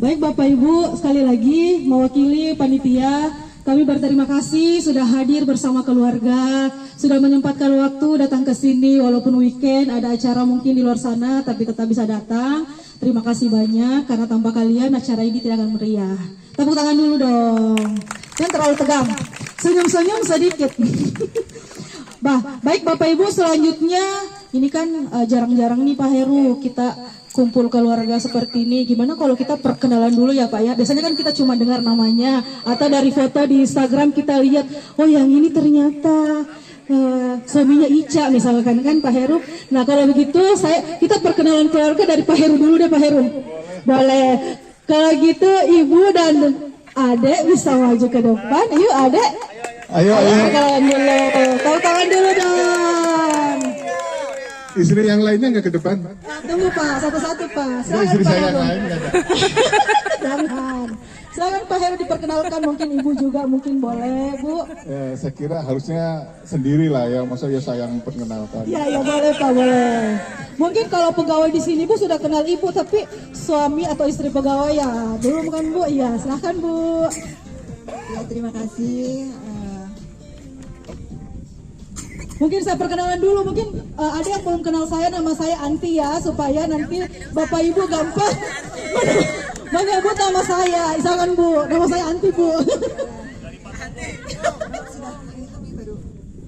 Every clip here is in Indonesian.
Baik Bapak Ibu, sekali lagi mewakili panitia, kami berterima kasih sudah hadir bersama keluarga, sudah menyempatkan waktu datang ke sini walaupun weekend ada acara mungkin di luar sana tapi tetap bisa datang. Terima kasih banyak karena tanpa kalian acara ini tidak akan meriah. Tepuk tangan dulu dong. Jangan terlalu tegang. Senyum-senyum sedikit. Baik Bapak Ibu, selanjutnya ini kan jarang-jarang nih Pak Heru kita kumpul keluarga seperti ini. Gimana kalau kita perkenalan dulu ya Pak ya? Biasanya kan kita cuma dengar namanya atau dari foto di Instagram kita lihat, oh yang ini ternyata suaminya Ica misalkan kan Pak Heru. Nah kalau begitu kita perkenalan keluarga dari Pak Heru dulu deh Pak Heru. Boleh. Kalau gitu Ibu dan Adek bisa maju ke depan. Yuk Adek. Ayo. Perkenalan dulu. Tahu tangan dulu dong. Istri yang lainnya nggak ke depan? Tunggu Pak, satu-satu Pak. Itu istri Pak saya Heru. yang lain nggak ada. Jangan. Silakan Pak Heru diperkenalkan, mungkin Ibu juga mungkin boleh Bu. Saya kira harusnya sendiri lah ya, masa ya saya yang perkenalkan. Iya boleh Pak, boleh. Mungkin kalau pegawai di sini Bu sudah kenal Ibu, tapi suami atau istri pegawai ya belum kan Bu? Iya, silakan Bu. Ya, terima kasih. Mungkin saya perkenalan dulu, mungkin ada yang belum kenal saya, nama saya Anti ya, supaya nanti Bapak Ibu gampang menyebut nama saya. Misalkan Bu, nama saya Anti Bu.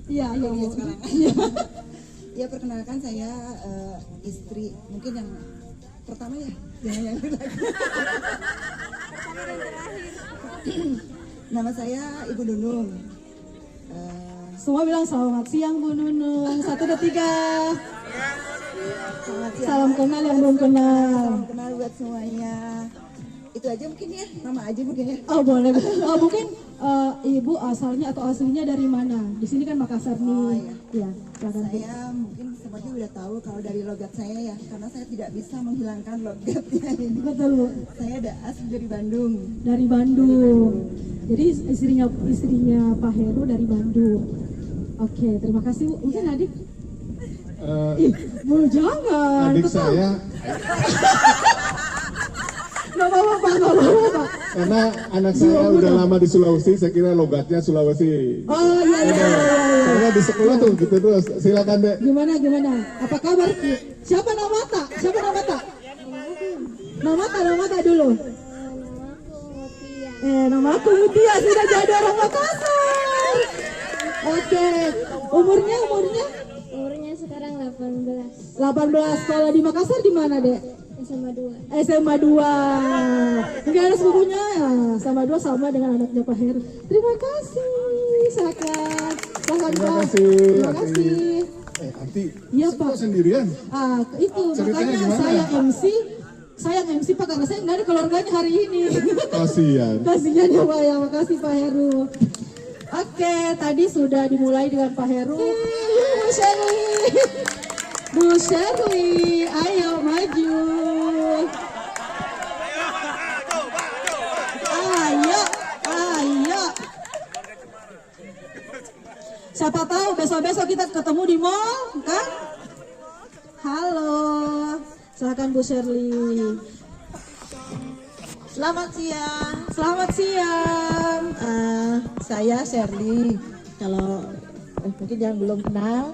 Iya Bu. Ya perkenalkan saya istri mungkin yang pertama ya, jangan yang lagi. Nama saya Ibu Nunung. Semua bilang selamat siang Bu Nunung. 1, 2, 3. Selamat siang. Salam kenal yang belum kenal. Salam kenal buat semuanya. Itu aja mungkin ya, nama aja mungkin ya. Oh boleh. Mungkin Ibu asalnya atau aslinya dari mana? Di sini kan Makassar nih. Oh, iya. Ya, silakan Bu. Saya mungkin semuanya udah tahu kalau dari logat saya ya, karena saya tidak bisa menghilangkan logatnya ini. Betul Bu. Saya ada asli dari Bandung. Dari Bandung. Jadi istrinya Pak Heru dari Bandung. Oke, terima kasih Bu. Mungkin adik? Bu jangan. Adik Tetap. saya, Nggak apa-apa Pak. karena anak saya udah lama di Sulawesi, saya kira logatnya Sulawesi. Oh iya. Karena di sekolah tuh gitu terus. Silakan Dek. Gimana? Apa kabar? Siapa nama tak? Nama Mata dulu. Nama aku Mutia, sudah jadi orang Makassar. Oke. Umurnya? Umurnya sekarang 18. 18. Kalau di Makassar di mana, Dek? SMA 2. SMA 2. Mungkin ada sepupunya ya. SMA 2 sama dengan anaknya Pak Heru. Terima kasih. Silakan. Terima kasih. Terima kasih. Anti, Iya, kok Pak. sendirian? Itu Ceritanya makanya gimana? saya MC Pak karena saya nggak ada keluarganya hari ini. Kasihan. Kasihan ya Pak ya, makasih Pak Heru. Oke, tadi sudah dimulai dengan Pak Heru. Bu Sherly, ayo maju. Ayo. Siapa tahu besok-besok kita ketemu di mall, kan? Halo, silakan Bu Sherly. Selamat siang. Selamat siang. Saya Sherly. Kalau mungkin yang belum kenal,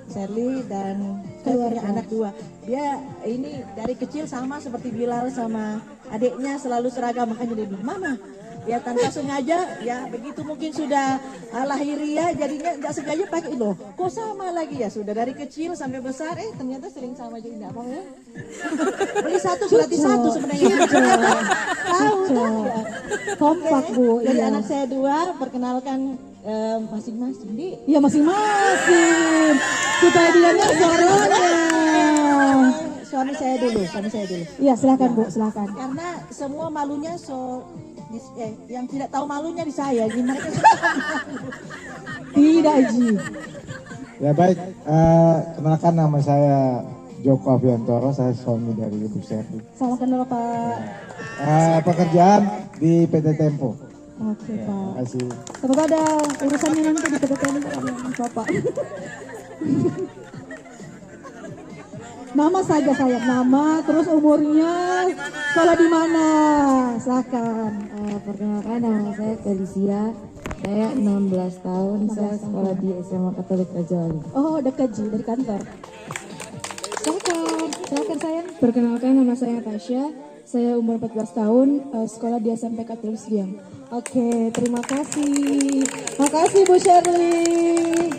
Sherly dan saya punya anak 2. Dia ini dari kecil sama seperti Bilal sama adiknya selalu seragam, makanya dia bilang, Mama, ya tanpa sengaja ya begitu mungkin sudah lahiriah jadinya nggak sengaja pakai loh. Kok sama lagi ya, sudah dari kecil sampai besar ternyata sering sama juga nggak apa ya. Beli satu gratis satu sebenarnya. Tahu tuh. Kompak Bu. Jadi Iya. anak saya 2, perkenalkan masing-masing di. Ya masing-masing. Supaya didengar suaranya. Suami saya dulu. Iya silakan Bu, silakan. Karena semua malunya yang tidak tahu malunya di saya. Gimana? Tidak Ji. Ya baik, kenalkan nama saya Joko Aviantoro, saya suami dari Ibu Sherly. Salam kenal Pak. Pekerjaan di PT Tempo. Oke Terima Pak. kasih. Semoga ada urusannya nanti di PTN Bapak. Nama saja sayang, nama, terus umurnya, sekolah di mana? Silakan. Perkenalkan nama saya Felicia. Saya 16 tahun. Saya sekolah di SMA Katolik Raja Wali. Oh, dekat Ji, dari kantor. Silakan sayang. Perkenalkan nama saya Tasya. Saya umur 14 tahun, sekolah di SMP Katolik Siang. Oke, terima kasih. Makasih Bu Shirley.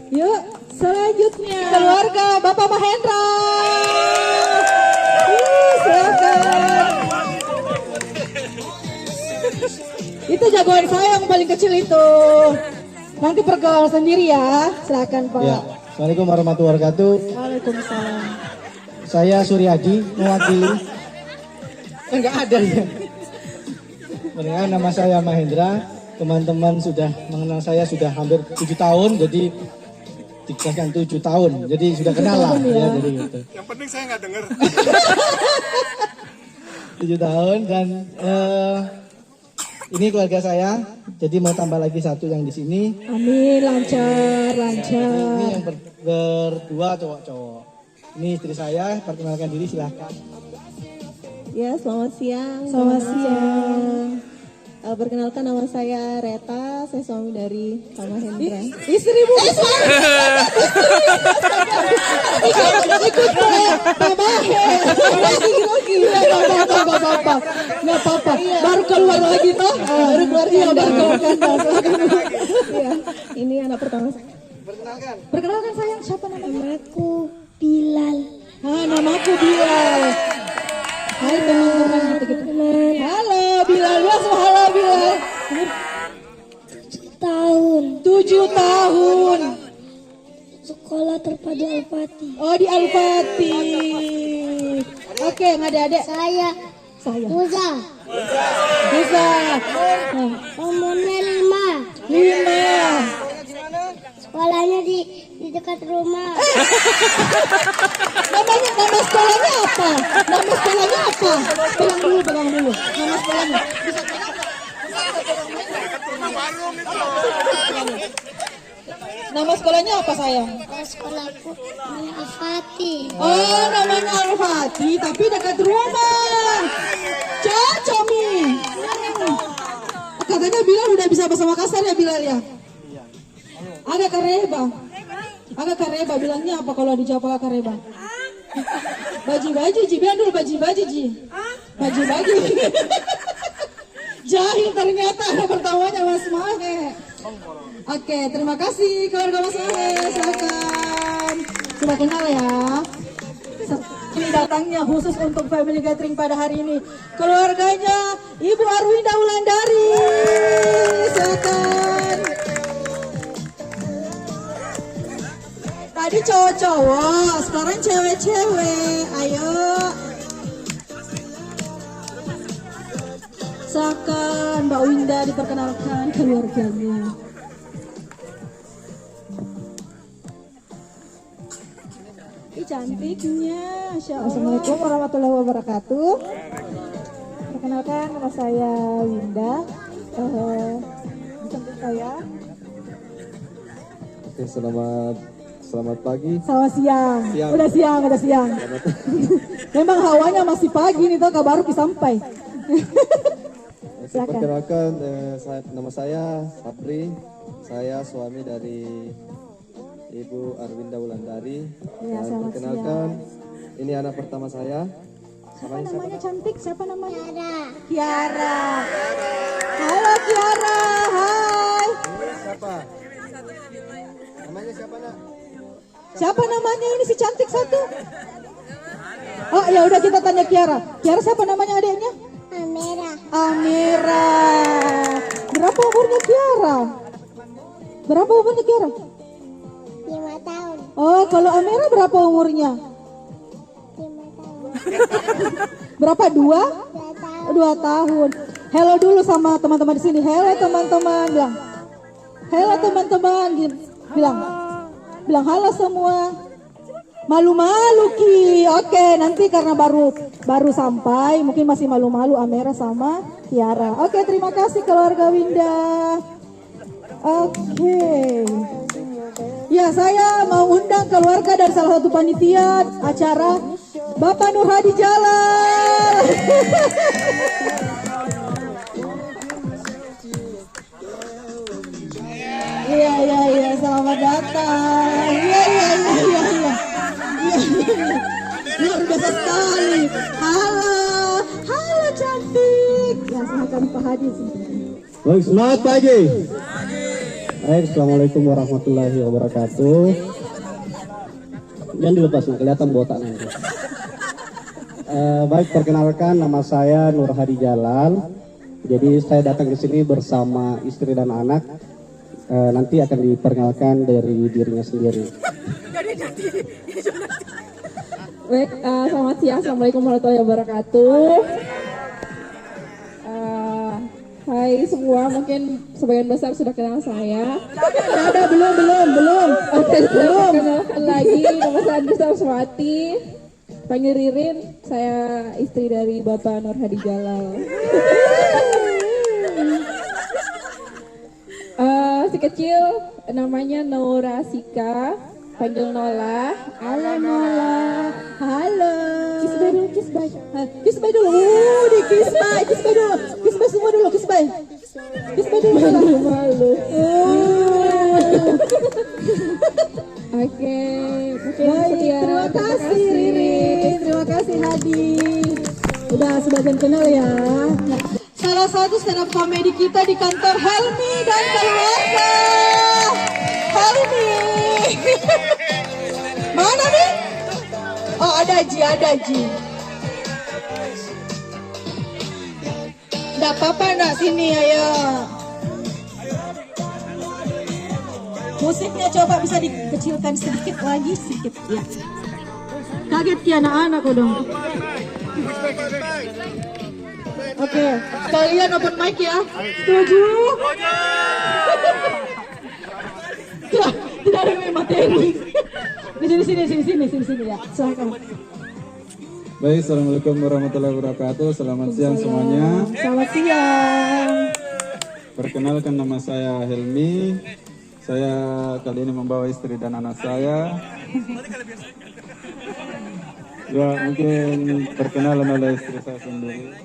Yuk, selanjutnya keluarga Bapak Mahendra. Silakan. Itu jagoan saya yang paling kecil itu. Nanti pergaul sendiri ya. Silakan Pak. Ya, Assalamualaikum warahmatullahi wabarakatuh. Waalaikumsalam. Saya Suryadi, mewakili. Enggak ada ya. Perkenalkan nama saya Mahendra. Teman-teman sudah mengenal saya sudah hampir 7 tahun, jadi dikasihkan 7 tahun, jadi sudah kenal lah ya, jadi gitu. Yang penting saya nggak dengar. 7 tahun dan ini keluarga saya, jadi mau tambah lagi satu yang di sini. Amin, lancar. Ini yang berdua cowok-cowok. Ini istri saya, perkenalkan diri silahkan. Ya, selamat siang. Selamat siang. Perkenalkan nama saya Reta, saya suami dari Pak Mahendra. Istri Bu. Ikut Pak Mahe. Lagi. Nggak apa-apa. Baru keluar lagi toh. Baru keluar kandang. Iya, ini anak pertama saya. Perkenalkan sayang, siapa namanya? Aku Bilal. Namaku Bilal. Hai teman-teman gitu. Halo Bilal, halo Bilal. 7 tahun. Sekolah terpadu Al-Fatih. Oh, di Al-Fatih. Oke, nggak ada adik. Saya Muza. Bisa. Umurnya 5. 5. Sekolahnya di dekat rumah. Nama sekolahnya apa? Pegang dulu. Nama sekolahnya. Nama sekolahnya apa sayang? Sekolahku Al-Fatih. Oh, namanya Al-Fatih, tapi dekat rumah. Cocok nih. Katanya Bilal udah bisa bahasa Makassar ya Bilal ya? Agak kareba. Bilangnya apa kalau di Jawa kareba? Baji-baji, Ji. Bilang dulu baji-baji, Ji. Baji-baji. Jahil ternyata ada pertamanya Mas Mahe. Oke, terima kasih keluarga Mas Mahe. Silakan. Sudah kenal ya. Ini datangnya khusus untuk family gathering pada hari ini. Keluarganya Ibu Arwinda Wulandari. Silakan. Tadi cowok-cowok, sekarang cewek-cewek. Ayo. Silakan Mbak Winda diperkenalkan keluarganya. Ih, cantiknya. Masya Allah. Assalamualaikum warahmatullahi wabarakatuh. Perkenalkan nama saya Winda. Cantik saya. Oke, selamat pagi. Selamat siang. Udah siang. Memang hawanya masih pagi nih toh, baru sampai. Saya perkenalkan, nama saya Sapri. Saya suami dari Ibu Arwinda Wulandari. Ya, Dan selamat perkenalkan, ini anak pertama saya. Siapa namanya cantik? Siapa namanya? Kiara. Halo Kiara, hai. Siapa? Namanya siapa, Nak? Siapa namanya ini si cantik satu? Oh ya udah kita tanya Kiara. Kiara siapa namanya adiknya? Amira. Berapa umurnya Kiara? 5 tahun. Oh, kalau Amira berapa umurnya? 5 tahun. Berapa? 2 2 tahun. tahun. Hello dulu sama teman-teman di sini. Hello teman-teman, bilang. Hello teman-teman, bilang halo semua. Malu-malu Ki. Oke, nanti karena baru sampai, mungkin masih malu-malu Amira sama Kiara. Oke, terima kasih keluarga Winda. Oke. Ya, saya mau undang keluarga dari salah satu panitia acara Bapak Nur Hadi Jalal. Iya, selamat datang. Iya. Luar biasa sekali. Halo cantik. Ya, silakan Pak Hadi. Baik, selamat pagi. Baik, assalamualaikum warahmatullahi wabarakatuh. Jangan dilepas, nah, kelihatan botak nanti. Baik, perkenalkan nama saya Nur Hadi Jalal. Jadi saya datang ke sini bersama istri dan anak. Nanti akan diperkenalkan dari dirinya sendiri. Baik, selamat siang. Assalamualaikum warahmatullahi wabarakatuh. Hai semua, mungkin sebagian besar sudah kenal saya. Ada belum. Oke, perkenalkan lagi. Nama saya Andri Saraswati. Panggil Ririn. Saya istri dari Bapak Nur Hadi Jalal. Si kecil namanya Nora Sika, panggil Nola. Halo Nola. Halo. Kiss bye dulu. Di kiss bye dulu. Kiss bye semua dulu, kiss bye. Kiss bye dulu. Malu. Oke, mungkin sekian. Terima kasih Ririn. Terima kasih Hadi. Udah sebagian kenal ya. Salah satu stand up komedi kita di kantor, Helmi dan keluarga. Helmi. Mana nih? Oh, ada Ji. Nggak apa-apa, nggak sini, ayo. Musiknya coba bisa dikecilkan sedikit lagi, ya. Kaget ya anak-anak dong. Oke, kalian open mic ya? Setuju? Tidak ada materi. Di sini ya. Silakan. Baik, assalamualaikum warahmatullahi wabarakatuh. Selamat siang semuanya. Selamat siang. Perkenalkan, nama saya Helmi. Saya kali ini membawa istri dan anak saya. Ya, mungkin perkenalan oleh istri saya sendiri.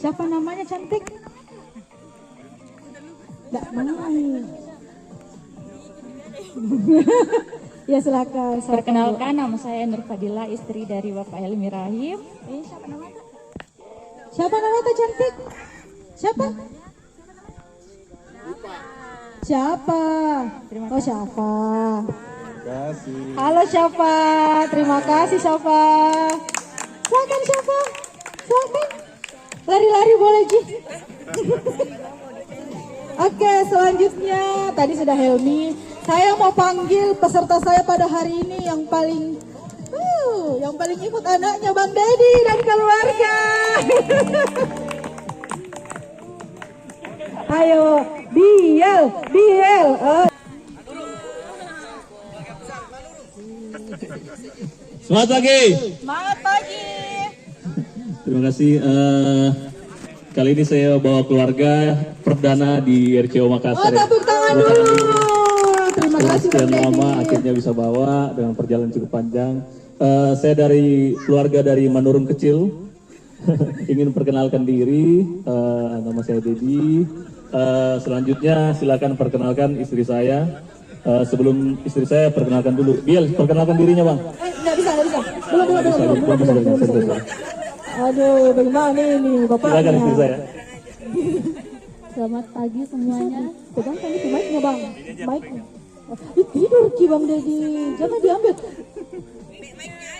Siapa namanya cantik? Nggak mau. Ya silakan. Perkenalkan, nama saya Nur Fadila, istri dari Bapak Helmi Rahim. Siapa namanya cantik? Siapa? Oh, Syafa. Kasih. Halo Syafa, terima kasih Syafa. Silakan Syafa. Silakan. Lari-lari boleh Ji. Oke, selanjutnya tadi sudah Helmi. Saya mau panggil peserta saya pada hari ini yang paling ikut anaknya Bang Dedi dan keluarga. Ayo, Biel. Selamat pagi. Selamat pagi. Terima kasih. Kali ini saya bawa keluarga perdana di RCO Makassar. Tepuk tangan dulu. Terima kasih. Sekian lama akhirnya bisa bawa dengan perjalanan cukup panjang. Saya dari keluarga dari Manurung Kecil. Ingin perkenalkan diri. Nama saya Dedi. Selanjutnya silakan perkenalkan istri saya. Sebelum istri saya perkenalkan dulu. Biel, perkenalkan dirinya Bang. Nggak bisa. Belum. Aduh, bagaimana ini bapaknya? Silakan istri saya. Selamat pagi semuanya. Pegang kan itu mic-nya Bang. Mic-nya. Tidur Ki Bang Dedi. Jangan diambil.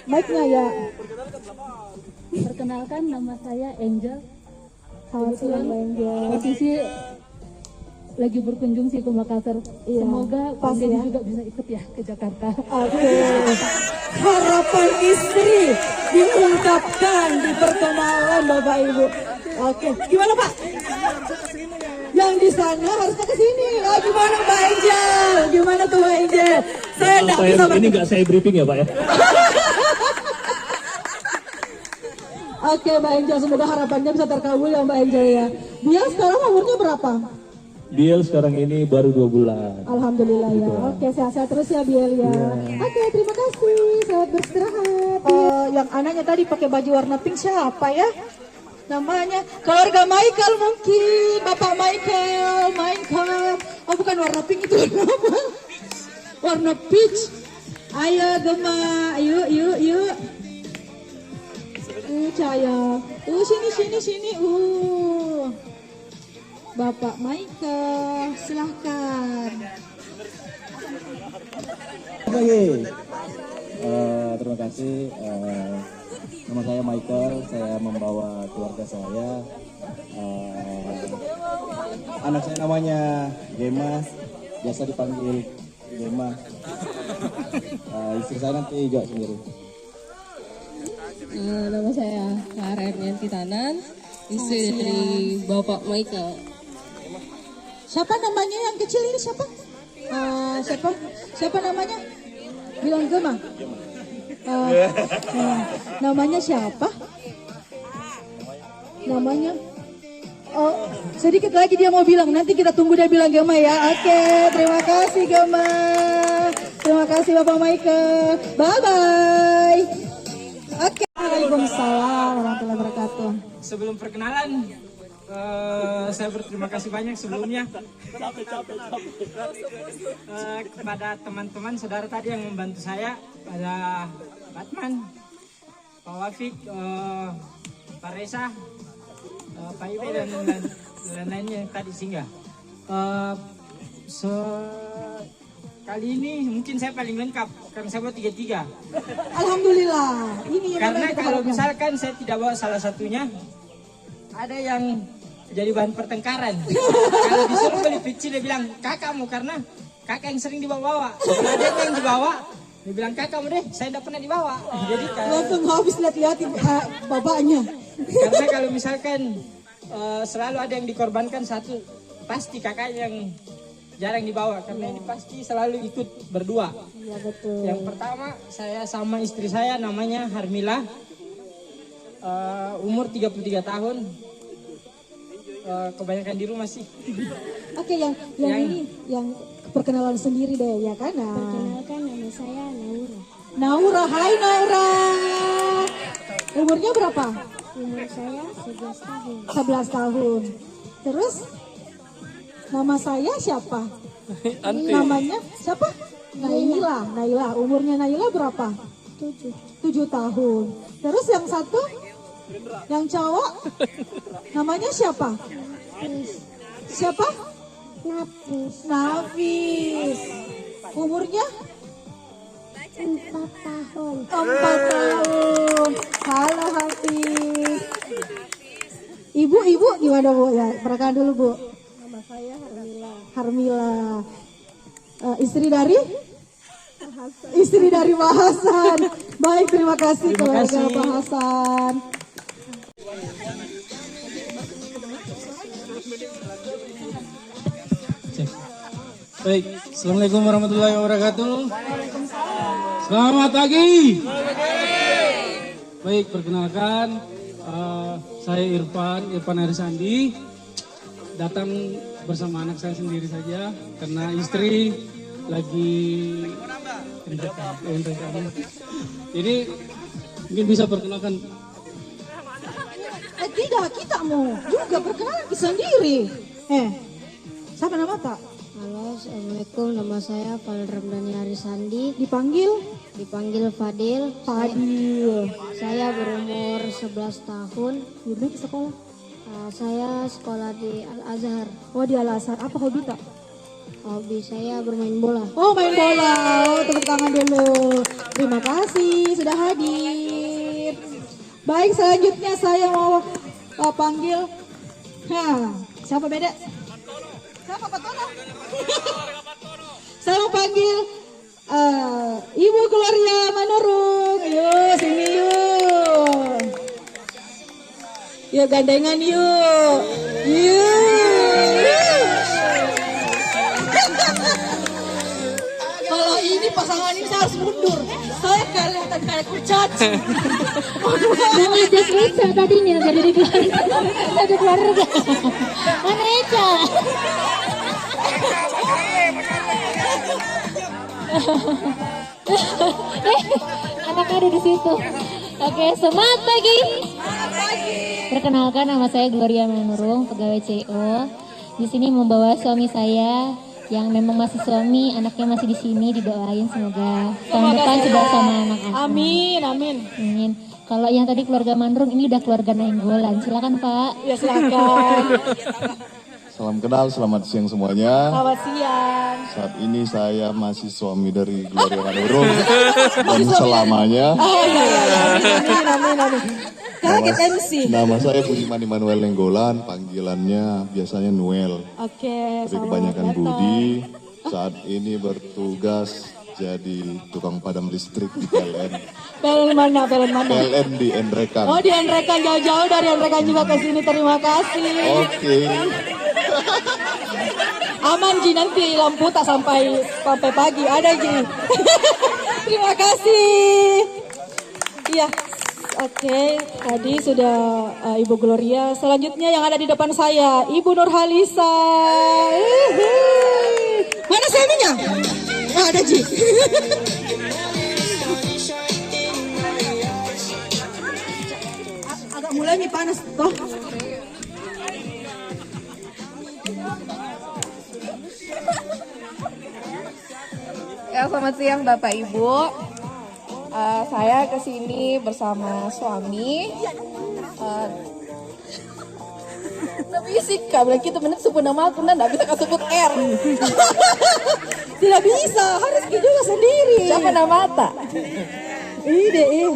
Mic-nya ya. Perkenalkan, nama saya Angel. Selamat siang Bang Angel. Posisi lagi berkunjung sih ke Makassar. Iya, Semoga pas Bang Dedi ya. juga bisa ikut ya ke Jakarta. Oke. Harapan istri diungkapkan di perkenalan Bapak Ibu. Oke, gimana Pak? Yang di sana harusnya ke sini. Gimana Mbak Angel? Gimana tuh Mbak Angel? Saya enggak bisa. Ini nggak saya briefing ya Pak ya. Oke Mbak Angel, semoga harapannya bisa terkabul ya Mbak Angel ya. Dia sekarang umurnya berapa? Biel sekarang ini baru 2 bulan. Alhamdulillah ya. Oke, sehat-sehat terus ya Biel ya. Oke, terima kasih. Selamat beristirahat. Yang anaknya tadi pakai baju warna pink siapa ya? Namanya keluarga Michael mungkin, Bapak Michael. Oh bukan warna pink itu warna apa? Warna peach. Ayo Gema, yuk. Caya. Sini. Bapak Michael, silahkan. Terima kasih. Nama saya Michael. Saya membawa keluarga saya. Anak saya namanya Gema, biasa dipanggil Gema. Istri saya nanti juga sendiri. Nama saya Karen Yanti Tanan, istri dari Bapak Michael. Siapa namanya yang kecil ini siapa? Siapa namanya? Bilang Gema. Namanya siapa? Namanya? Oh, sedikit lagi dia mau bilang. Nanti kita tunggu dia bilang Gema ya. Oke, terima kasih Gema. Terima kasih Bapak Michael. Bye. Oke. Waalaikumsalam warahmatullahi wabarakatuh. Sebelum perkenalan, saya berterima kasih banyak sebelumnya kepada teman-teman saudara tadi yang membantu saya, pada Batman, Pak Wafik, Pak Reza, Pak Ibe dan lain-lainnya yang tadi singgah. Kali ini mungkin saya paling lengkap karena saya bawa 3. Alhamdulillah. Ini karena kalau misalkan saya tidak bawa salah satunya, ada yang jadi bahan pertengkaran. Kalau disuruh beli peci dia bilang kakakmu, karena kakak yang sering dibawa-bawa. Kalau ada yang dibawa, dia bilang kakakmu deh, saya tidak pernah dibawa. Jadi langsung habis lihat-lihatin bapaknya. Karena kalau misalkan selalu ada yang dikorbankan satu, pasti kakak yang jarang dibawa, karena ini pasti selalu ikut berdua. Iya betul. Yang pertama saya sama istri saya namanya Harmila, umur 33 tahun. Kebanyakan di rumah sih. Oke, yang ini yang perkenalan sendiri deh ya kan? Perkenalkan, nama saya Naura. Naura, hai Naura. Umurnya berapa? Umur saya 11 tahun. 11 tahun. Terus nama saya siapa? Namanya siapa? Naila. Umurnya Naila berapa? 7 tahun. Terus yang satu? Yang cowok? Namanya siapa? Siapa? Nafis. Umurnya? 4 tahun. 4 tahun. Halo Hafiz. Ibu gimana Bu? Ya, perkenalkan dulu Bu. Nama saya Harmila. Istri dari? Istri dari Pak Hasan. Baik, terima kasih keluarga Pak Hasan. Baik, Assalamualaikum warahmatullahi wabarakatuh. Selamat pagi. Baik, perkenalkan, saya Irfan Arisandi. Datang bersama anak saya sendiri saja karena istri lagi entrekan. Jadi mungkin bisa perkenalkan. Tidak, kita mau juga perkenalan sendiri. Siapa nama tak? Halo, Assalamualaikum. Nama saya Fadil Ramdhani Arisandi. Dipanggil Fadil. Saya berumur 11 tahun. Di mana sekolah? Saya sekolah di Al-Azhar. Oh, di Al-Azhar. Apa hobi tak? Hobi saya bermain bola. Oh, main bola. Oh, tepuk tangan dulu. Terima kasih sudah hadir. Baik, selanjutnya saya mau panggil. Siapa beda? Siapa Pak Tono? Saya mau panggil Ibu Gloria Manurung. Yuk, sini yuk. Yuk, gandengan yuk. Kalau ini pasangan ini saya harus mundur. Saya kelihatan kayak kurcaci. Dan ajak Eca tadinya dari keluarga. Ada keluarga. Mana Eca? Anaknya ada di situ. Oke, semangat pagi. Perkenalkan, nama saya Gloria Manurung, pegawai CO. Di sini membawa suami saya yang memang masih suami, anaknya masih di sini. Didoain semoga tahun depan sudah sama anak-anak. Amin, amin. Amin. Kalau yang tadi keluarga Manurung, ini udah keluarga Nainggolan. Silakan Pak. Ya silakan. Salam kenal, selamat siang semuanya. Selamat siang. Saat ini saya masih suami dari Gloria Manurung dan selamanya. Oh iya. Amin. Kaget MC. Nama saya Budiman Immanuel Nenggolan, panggilannya biasanya Noel. Oke. Tapi kebanyakan Budi. Saat ini bertugas jadi tukang padam listrik di PLN. PLN mana? PLN di Enrekan. Oh, di Enrekan, jauh-jauh dari Enrekan juga ke sini. Terima kasih. Oke. Aman Ji, nanti lampu tak sampai pagi. Ada Ji. Terima kasih. Iya. Oke, tadi sudah Ibu Gloria. Selanjutnya yang ada di depan saya, Ibu Nurhalisa. Mana suaminya? Oh, ada Ji. Agak mulai nih panas toh. Ya, selamat siang Bapak Ibu. Saya kesini bersama suami. Tapi sih kalau kita menit sebut nama aku nggak bisa sebut R. Tidak bisa, harus juga sendiri. Siapa nama Ata? Ide.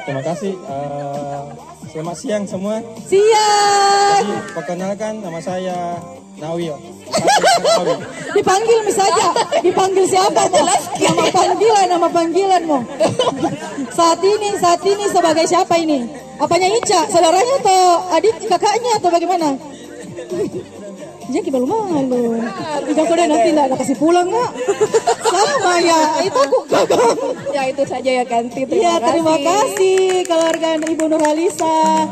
Terima kasih. Selamat siang semua. Siang. Jadi, perkenalkan nama saya Nawio. Dipanggil saja. Dipanggil siapa? Nama panggilanmu. Saat ini sebagai siapa ini? Apanya Ica? Saudaranya atau adik kakaknya atau bagaimana? Jangan malu-malu. Jangan kode nanti nggak kasih pulang nggak? Sama ya, itu aku gagal. Ya itu saja ya Kanti. Terima kasih keluarga Ibu Nurhalisa.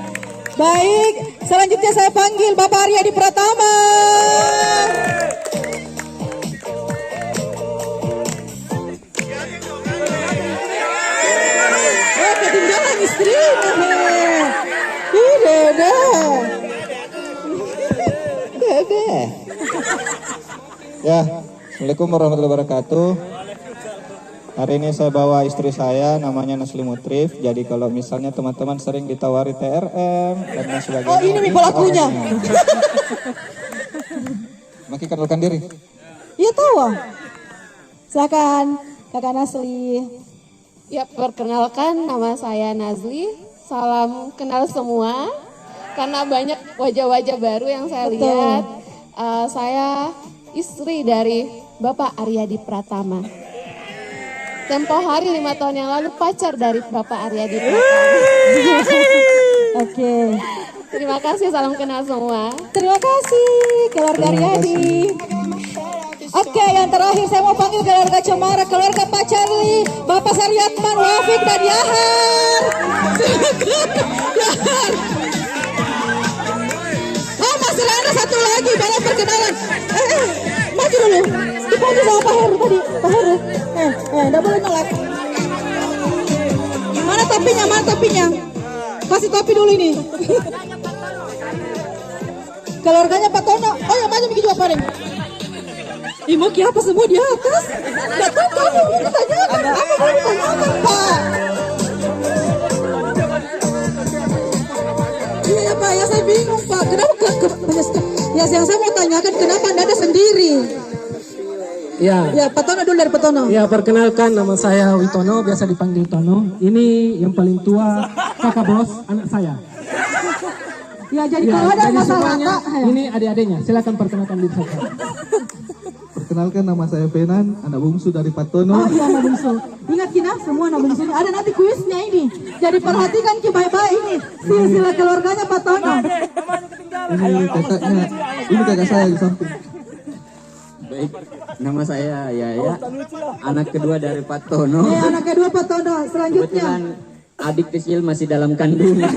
Baik, selanjutnya saya panggil Bapak Aryadi Pratama. Ketinggalan istrinya. Dede. Ya, Assalamualaikum warahmatullahi wabarakatuh. Hari ini saya bawa istri saya, namanya Nasli Mutrif. Jadi kalau misalnya teman-teman sering ditawari TRM dan lain sebagainya. Oh, ini pelakunya. Maki kenalkan diri. Iya tahu. Silakan, Kakak Nasli. Ya, perkenalkan nama saya Nazli. Salam kenal semua. Karena banyak wajah-wajah baru yang saya lihat. Saya istri dari Bapak Aryadi Pratama. Tempo hari 5 tahun yang lalu pacar dari Bapak Aryadi Pratama. Oke. Terima kasih, salam kenal semua. Terima kasih keluarga Aryadi. Oke, yang terakhir saya mau panggil keluarga Cemara, keluarga Pak Charlie, Bapak Saryatman, Wafik dan Yahar. Oh, masih ada satu lagi dalam perkenalan. Maju dulu. Dipanggil sama Pak Heru tadi. Pak Heru. Enggak boleh nolak. Mana topinya? Kasih topi dulu ini. Keluarganya Pak Tono. Oh ya, maju bikin juga Pak Reng. Mau apa semua di atas? Gak tahu kamu mau tanyakan. Apa mau tanyakan Pak? Iya Pak, ya saya bingung Pak. Kenapa ya yang saya mau tanyakan kenapa Anda ada sendiri? Ya, Pak Tono dulu dari Pak Tono. Ya, perkenalkan nama saya Witono, biasa dipanggil Tono. Ini yang paling tua, kakak bos, anak saya. Ya, jadi kalau ada jadi masalah semuanya, ini adik-adiknya. Silakan perkenalkan diri saya. Perkenalkan nama saya Penan, anak bungsu dari Pak Tono. Oh iya, anak bungsu. Ingat Kina, semua anak bungsu ini. Ada nanti kuisnya ini. Jadi perhatikan Ki baik-baik ini. Silsilah keluarganya Pak Tono. Ini kakak saya di samping. Baik, nama saya Yaya, anak kedua dari Pak Tono. Anak kedua Pak Tono. Selanjutnya. Kebetulan adik kecil masih dalam kandungan.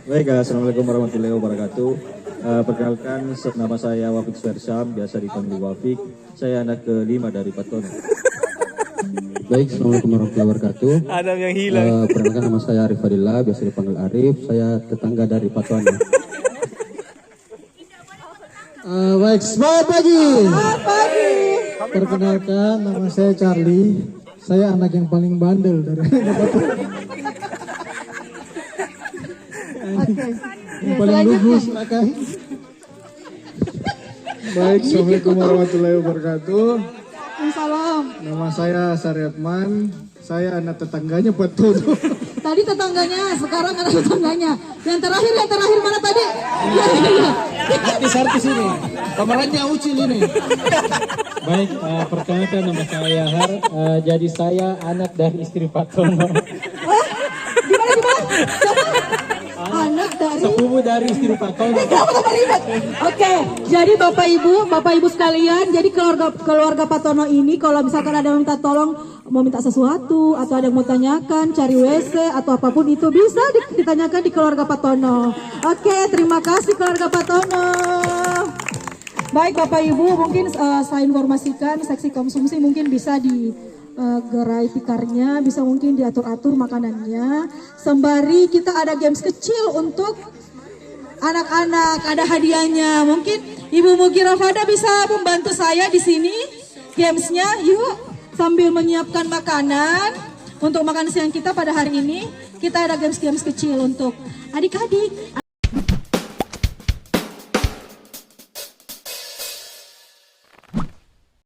Baik, assalamualaikum warahmatullahi wabarakatuh. Perkenalkan, nama saya Wafik Sversam, biasa dipanggil Wafik. Saya anak kelima dari Patono. Baik, Assalamualaikum warahmatullahi wabarakatuh. Adam yang hilang. Perkenalkan, nama saya Arif Fadillah, biasa dipanggil Arif. Saya tetangga dari Patono. Baik, selamat pagi. Perkenalkan, nama saya Charlie. Saya anak yang paling bandel dari yang paling lugus, kan? Baik, Assalamualaikum warahmatullahi wabarakatuh. Salam. Nama saya Saryatman. Saya anak tetangganya Patono. Tadi tetangganya, sekarang anak tetangganya. Yang terakhir mana tadi? Artis ini. Pemerannya Ucil ini. Baik, perkenalkan nama saya Yahar. Jadi saya anak dari istri Patono. Gimana? Anak dari sepupu dari istri Patono. Oke, jadi Bapak Ibu sekalian, jadi keluarga Patono ini kalau misalkan ada yang minta tolong, mau minta sesuatu atau ada yang mau tanyakan, cari WC atau apapun itu bisa ditanyakan di keluarga Patono. Oke, terima kasih keluarga Patono. Baik Bapak Ibu, mungkin saya informasikan seksi konsumsi mungkin bisa gerai tikarnya, bisa mungkin diatur-atur makanannya. Sembari kita ada games kecil untuk anak-anak, ada hadiahnya. Mungkin Ibu Mugira Fada bisa membantu saya di sini gamesnya. Yuk, sambil menyiapkan makanan untuk makan siang kita pada hari ini, kita ada games-games kecil untuk adik-adik.